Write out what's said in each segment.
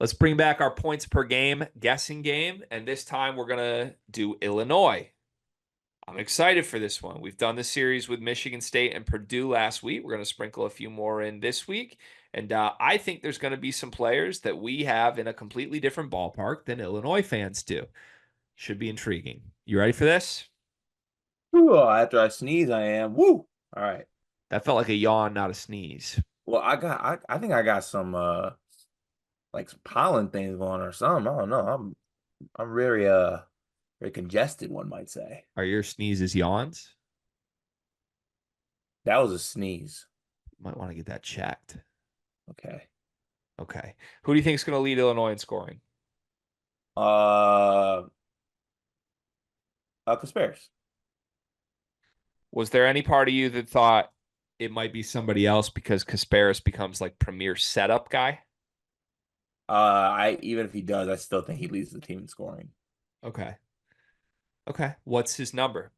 Let's bring back our points per game guessing game, and this time we're going to do Illinois. I'm excited for this one. We've done the series with Michigan State and Purdue last week. We're going to sprinkle a few more in this week. And I think there's going to be some players that we have in a completely different ballpark than Illinois fans do. Should be intriguing. You ready for this? Ooh, after I sneeze, I am. Woo! All right. That felt like a yawn, not a sneeze. Well, I think I got some like some pollen things going or something. I don't know. I'm very congested, one might say. Are your sneezes yawns? That was a sneeze. Might want to get that checked. Okay. Okay. Who do you think is going to lead Illinois in scoring? Uh Conspiracy. Was there any part of you that thought it might be somebody else because Kasparis becomes like premier setup guy? I even if he does, I still think he leads the team in scoring. Okay. Okay. What's his number?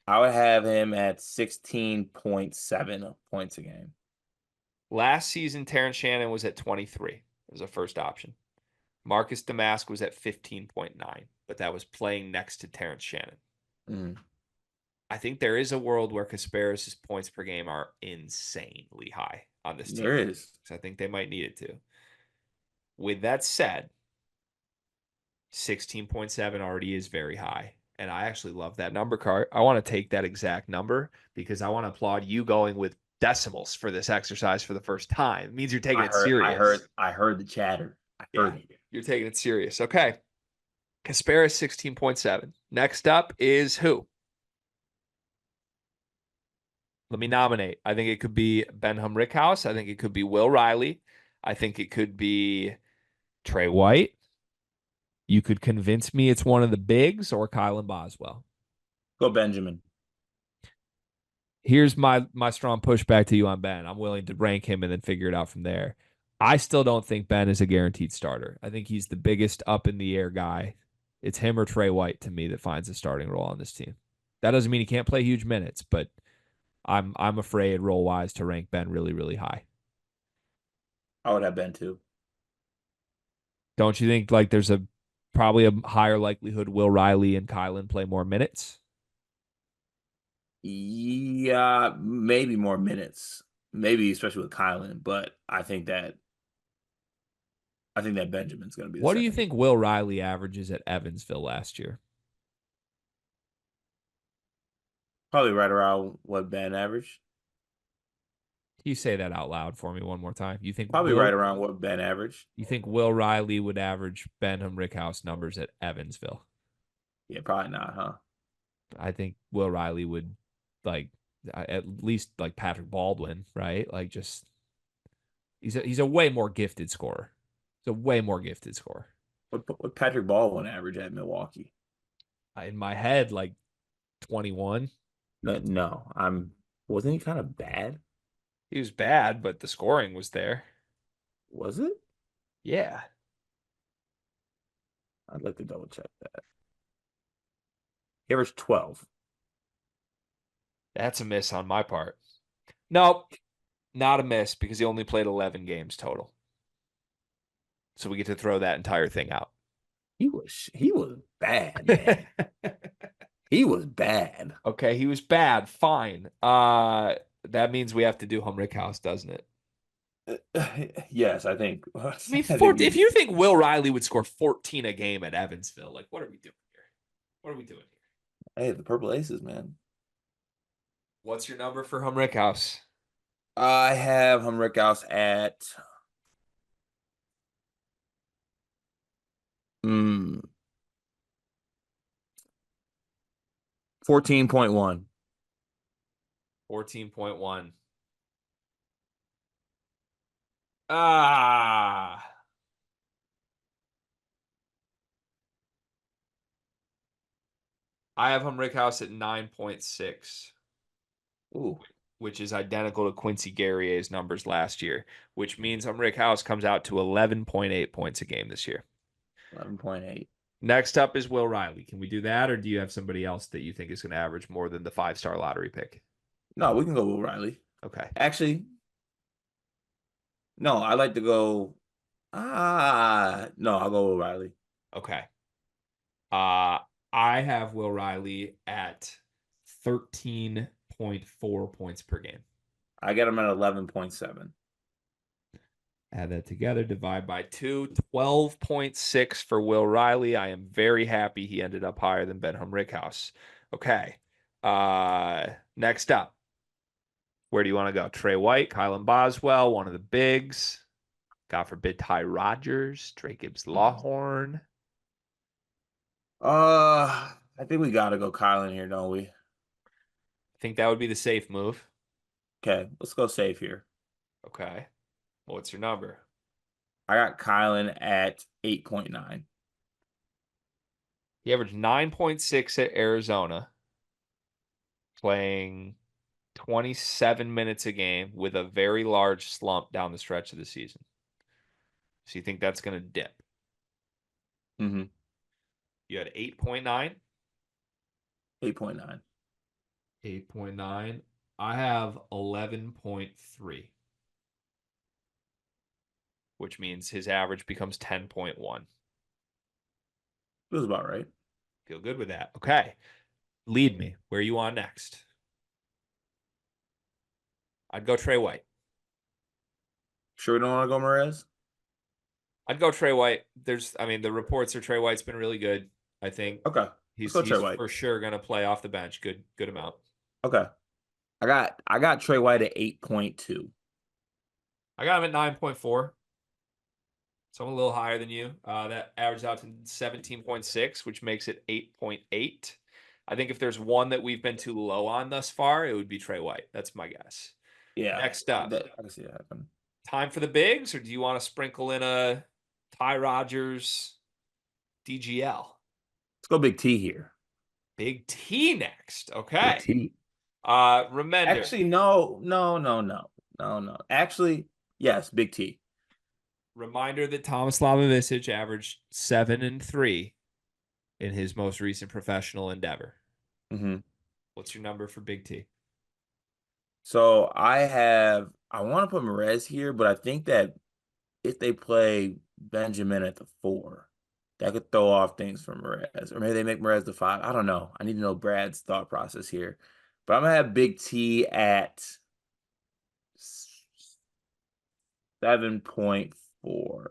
I would have him at 16.7 points a game. Last season, Terrence Shannon was at 23 as a first option. Marcus Damask was at 15.9, but that was playing next to Terrence Shannon. Mm. I think there is a world where Kasparis' points per game are insanely high on this team. There is. So I think they might need it to. With that said, 16.7 already is very high. And I actually love that number card. I want to take that exact number because I want to applaud you going with decimals for this exercise for the first time. It means you're taking it serious. I heard the chatter. I Yeah, heard it. you're taking it serious. Okay. Kasparis 16.7. Next up is who? Let me nominate. I think it could be Ben Rickhouse. I think it could be Will Riley. I think it could be Trey White. You could convince me it's one of the bigs or Kylan Boswell. Go Benjamin. Here's my strong pushback to you on Ben. I'm willing to rank him and then figure it out from there. I still don't think Ben is a guaranteed starter. I think he's the biggest up in the air guy. It's him or Trey White to me that finds a starting role on this team. That doesn't mean he can't play huge minutes, but I'm afraid role wise to rank Ben really, really high. I would have Ben too. Don't you think like there's a probably a higher likelihood Will Riley and Kylan play more minutes? Yeah, maybe more minutes. Maybe especially with Kylan, but I think that Benjamin's going to be the What do you second. think Will Riley averages at Evansville last year? Probably right around what Ben averaged. Can you say that out loud for me one more time? Probably right around what Ben averaged. You think Will Riley would average Benham Rickhouse numbers at Evansville? Yeah, probably not, huh? I think Will Riley would like at least like Patrick Baldwin, right? Like just he's a way more gifted scorer. He's a way more gifted scorer. What Patrick Baldwin average at Milwaukee? In my head, like 21. No, no, wasn't he kind of bad? He was bad, but the scoring was there. Was it? Yeah. I'd like to double check that. He averaged 12. That's a miss on my part. Nope, not a miss because he only played 11 games total. So we get to throw that entire thing out. He was bad, man. He was bad. Okay, he was bad. Fine. That means we have to do Humrick House, doesn't it? Yes, I think. I mean, I think if you think Will Riley would score 14 a game at Evansville, like what are we doing here? What are we doing here? hey, the Purple Aces, man. What's your number for Humrick House? I have Rickhouse at 14.1. 14.1. Ah. I have Humrick House at 9.6. Ooh, Which is identical to Quincy Guerrier's numbers last year, which means Rick House comes out to 11.8 points a game this year. 11.8. Next up is Will Riley. Can we do that, or do you have somebody else that you think is going to average more than the 5-star lottery pick? No, we can go Will Riley. Okay. Actually, no, I like to go. No, I'll go with Riley. Okay. Uh, I have Will Riley at 13.4 points per game. I get him at 11.7. Add that together, divide by 2, 12.6 for Will Riley. I am very happy he ended up higher than Benham Rickhouse. Okay. Next up, where do you want to go? Trey White, Kylan Boswell, one of the bigs. God forbid Ty Rogers, Trey Gibbs-lawhorn. I think we gotta go Kylan here, don't we? I think that would be the safe move. Okay, let's go safe here. Okay. Well, what's your number? I got Kylan at 8.9. He averaged 9.6 at Arizona, playing 27 minutes a game with a very large slump down the stretch of the season. So you think that's going to dip? Mm-hmm. You had 8.9? 8.9. 8.9. I have 11.3, which means his average becomes 10.1. Feels about right. Feel good with that. Okay. Lead me. Where are you on next? I'd go Trey White. Sure we don't want to go Merez? I'd go Trey White. The reports are Trey White's been really good. I think Okay. Let's he's go Trey he's White. for sure going to play off the bench. Good amount. Okay. I got Trey White at 8.2. I got him at 9.4. So I'm a little higher than you. That averages out to 17.6, which makes it 8.8. I think if there's one that we've been too low on thus far, it would be Trey White. That's my guess. Yeah. Next up, I can see that happen. time for the bigs, or do you want to sprinkle in a Ty Rogers DGL? Let's go Big T here. Big T next. Big Okay. T. Remender. Actually, no, no, no, no, no, no. Actually, yes, Big T. Reminder that Thomas Slavovicic averaged 7-3 in his most recent professional endeavor. Mm-hmm. What's your number for Big T? So I want to put Merez here, but I think that if they play Benjamin at the 4, that could throw off things for Merez. Or maybe they make Merez the 5. I don't know. I need to know Brad's thought process here. But I'm gonna have Big T at 7.4. All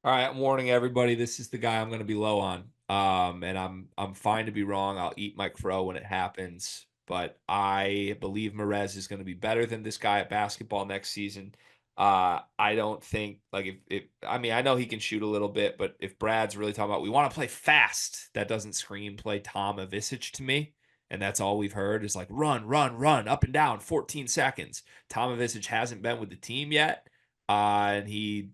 right, I'm warning everybody. This is the guy I'm going to be low on. And I'm fine to be wrong. I'll eat my crow when it happens. But I believe Merez is going to be better than this guy at basketball next season. I don't think like if I know he can shoot a little bit, but if Brad's really talking about we want to play fast, that doesn't scream play Tom Ivicic to me. And that's all we've heard is like run, run, run, up and down, 14 seconds. Tom Ivicic hasn't been with the team yet. And he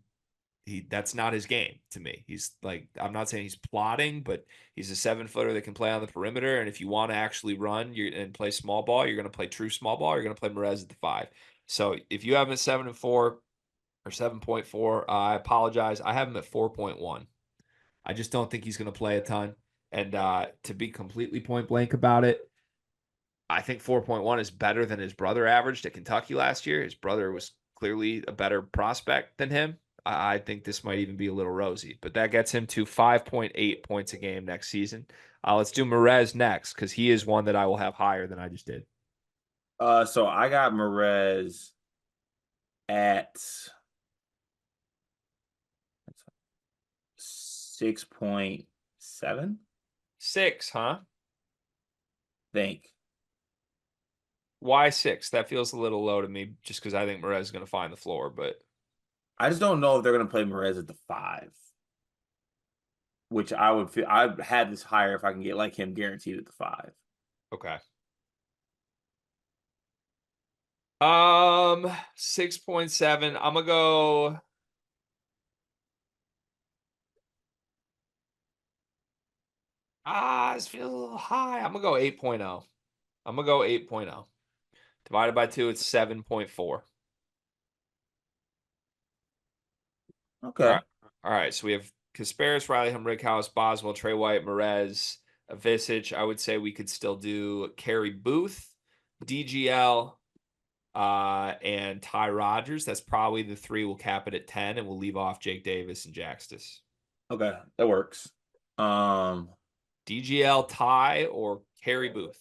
that's not his game to me. He's like, I'm not saying he's plotting, but he's a 7-footer that can play on the perimeter. And if you want to actually run and play small ball, you're going to play true small ball. You're going to play Merez at the 5. So if you have him at 7-4 or 7.4, I apologize. I have him at 4.1. I just don't think he's going to play a ton. And to be completely point blank about it, I think 4.1 is better than his brother averaged at Kentucky last year. His brother was clearly a better prospect than him. I think this might even be a little rosy, but that gets him to 5.8 points a game next season. Let's do Merez next because he is one that I will have higher than I just did. So I got Merez at 6.7, 6, huh? think. Why 6? That feels a little low to me just because I think Merez is going to find the floor, but I just don't know if they're gonna play Merez at the 5, which I would feel I'd have this higher if I can get like him guaranteed at the 5. okay. 6.7. I'm gonna go. This feels a little high. I'm gonna go 8.0. I'm gonna go 8.0. Divided by 2, it's 7.4. All Okay. right. All right. So we have Kasparis, Riley, Rickhouse, Boswell, Trey White, Merez, Visich. I would say we could still do Carey Booth, DGL, And Ty Rodgers. That's probably the three. We'll cap it at 10, and we'll leave off Jake Davis and Jaxtis. Okay, that works. Um, DGL, Ty, or Carey Booth.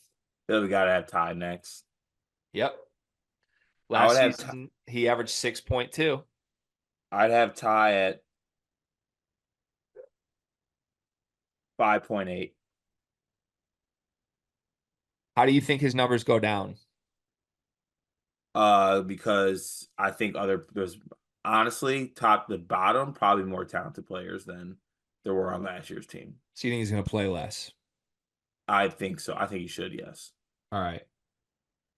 then we gotta have Ty next. Yep. I would Last have season, he averaged 6.2. I'd have Ty at 5.8. How do you think his numbers go down? Because I think there's honestly top to bottom probably more talented players than there were on last year's team. So you think he's going to play less? I think so. I think he should, yes. All right.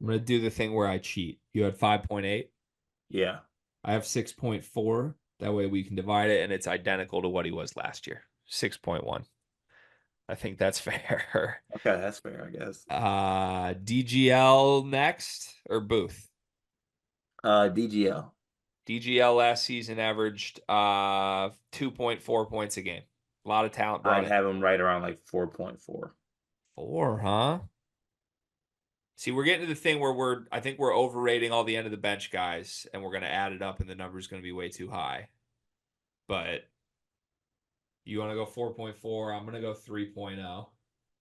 I'm going to do the thing where I cheat. You had 5.8. Yeah. I have 6.4. That way we can divide it, and it's identical to what he was last year. 6.1. I think that's fair. Okay, that's fair, I guess. DGL next or Booth? DGL. DGL last season averaged 2.4 points a game. A lot of talent brought I'd in. have him right around like 4.4. 4, huh? See, we're getting to the thing where I think we're overrating all the end of the bench guys, and we're going to add it up, and the number's going to be way too high. But you want to go 4.4? I'm going to go 3.0.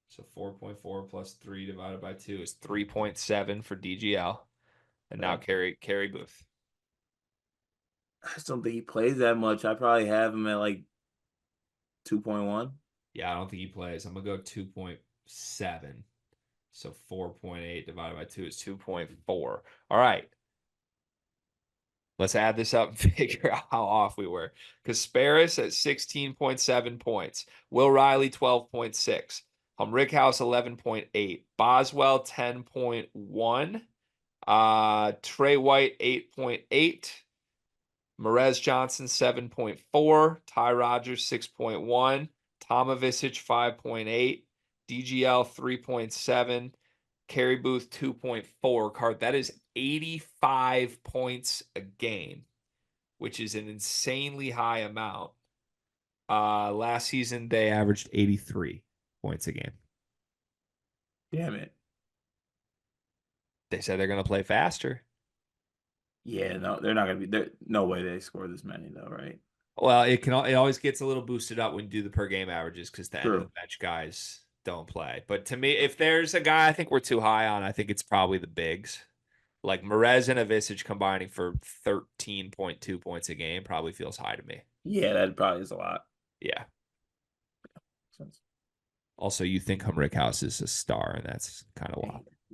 So 4.4 plus 3 divided by 2 is 3.7 for DGL. And now Okay. Carey Booth. I just don't think he plays that much. I probably have him at like 2.1. Yeah, I don't think he plays. I'm going to go 2.7. So 4.8 divided by 2 is 2.4. All right. Let's add this up and figure out how off we were. Kasparis at 16.7 points. Will Riley, 12.6. Rickhouse, 11.8. Boswell, 10.1. Trey White, 8.8. Merez Johnson, 7.4. Ty Rogers, 6.1. Tomovicic, 5.8. DGL, 3.7. Carey Booth, 2.4. Card, that is 85 points a game, which is an insanely high amount. Last season, they averaged 83 points a game. Damn it. They said they're going to play faster. Yeah, no, they're not gonna be there. No way they score this many though, right? Well, it always gets a little boosted up when you do the per game averages because the end of the True. bench guys don't play. But to me, if there's a guy I think we're too high on, I think it's probably the bigs. Like Merez and Avicic combining for 13.2 points a game probably feels high to me. Yeah, that probably is a lot. Yeah. Sense. Also, you think Rickhouse is a star, and that's kind of wild.